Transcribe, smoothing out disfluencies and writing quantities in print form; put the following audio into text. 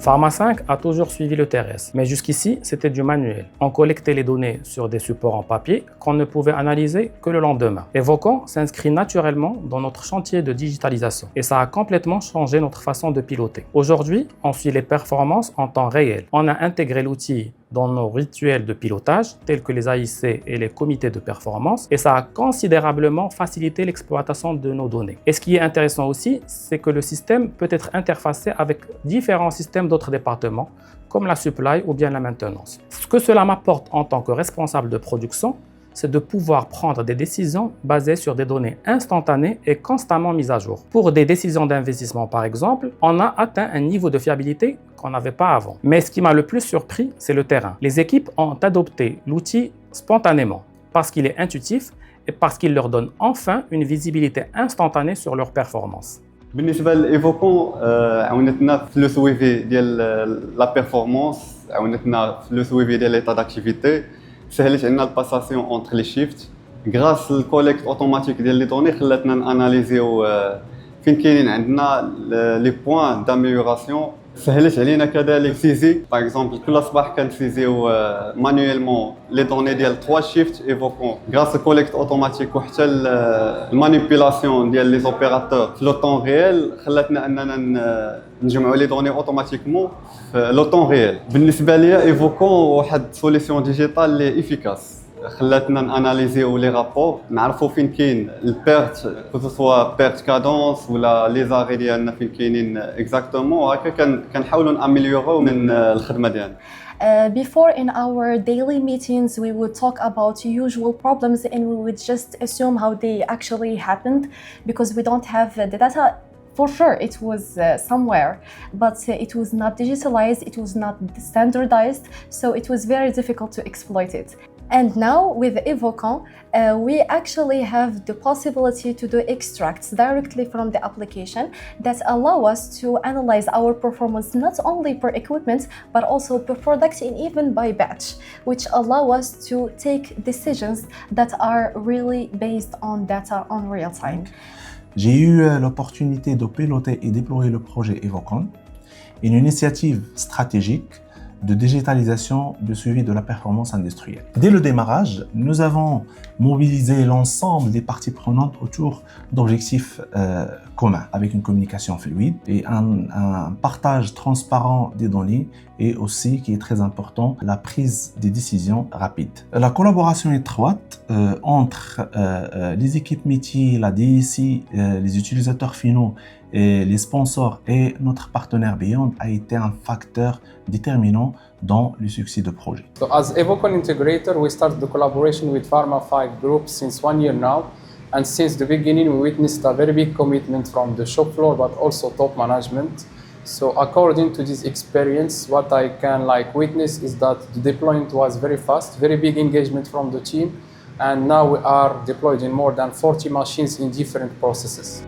Pharma 5 a toujours suivi le terrestre, mais jusqu'ici, c'était du manuel. On collectait les données sur des supports en papier qu'on ne pouvait analyser que le lendemain. Evocon s'inscrit naturellement dans notre chantier de digitalisation et ça a complètement changé notre façon de piloter. Aujourd'hui, on suit les performances en temps réel. On a intégré l'outil dans nos rituels de pilotage, tels que les AIC et les comités de performance, et ça a considérablement facilité l'exploitation de nos données. Et ce qui est intéressant aussi, c'est que le système peut être interfacé avec différents systèmes d'autres départements, comme la supply ou bien la maintenance. Ce que cela m'apporte en tant que responsable de production, c'est de pouvoir prendre des décisions basées sur des données instantanées et constamment mises à jour. Pour des décisions d'investissement, par exemple, on a atteint un niveau de fiabilité qu'on n'avait pas avant. Mais ce qui m'a le plus surpris, c'est le terrain. Les équipes ont adopté l'outil spontanément parce qu'il est intuitif et parce qu'il leur donne enfin une visibilité instantanée sur leurs performances. بالنسبه لايفوكون عاونتنا في لو سويفي ديال لا بيرفورمانس عاونتنا في لو سويفي ديال ليطا داكتيفيتي سهلت علينا الباساسيون اونتر لي شيفت غراس الكوليكت اوتوماتيك ديال لي دوني خلاتنا ناناليزيو فين كاينين عندنا لي بوين داميوراسيون سهلت علينا كذلك سيزي باغ اكزومبل كل صباح كنسيزيو مانيويلمون لي دوني ديال 3 شيفت ايفوكون غراس الكوليكت اوتوماتيك وحتى المانيبيلاسيون ديال لي زوبيراتور في لو طون ريال خلاتنا اننا نجمعوا لي دوني اوتوماتيكمون في لو طون ريال. بالنسبه ليا ايفوكون واحد سوليسيون ديجيتال لي افيكاس خلاتنا ناناليزيو لي رابور نعرفوا فين كاين البيرت سواء بيرت كادونس ولا لي زاري ديالنا فين كاينين اكزاكتومون هكا كنحاولوا ناميليورو من الخدمه ديالنا. Before in our daily meetings we would talk about usual problems and we would just assume how they actually happened because we don't have the data. For sure, it was somewhere, but it was not digitalized, it was not standardized, so it was very difficult to exploit it. And now with Evocon, we actually have the possibility to do extracts directly from the application that allow us to analyze our performance not only per equipment, but also per product and even by batch, which allow us to take decisions that are really based on data on real time. J'ai eu l'opportunité de piloter et déployer le projet Evocon, une initiative stratégique de digitalisation de suivi de la performance industrielle. Dès le démarrage, nous avons mobilisé l'ensemble des parties prenantes autour d'objectifs communs, avec une communication fluide et un partage transparent des données et aussi, qui est très important, la prise des décisions rapides. La collaboration étroite entre les équipes métiers, la DSI, les utilisateurs finaux, et les sponsors et notre partenaire Beyond a été un facteur déterminant dans le succès du projet. So as Evocon integrator, we started the collaboration with Pharma 5 Group since 1 year now, and since the beginning we witnessed a very big commitment from the shop floor but also top management. So according to this experience, what I can witness is that the deployment was very fast, very big engagement from the team, and now we are deployed in more than 40 machines in different processes.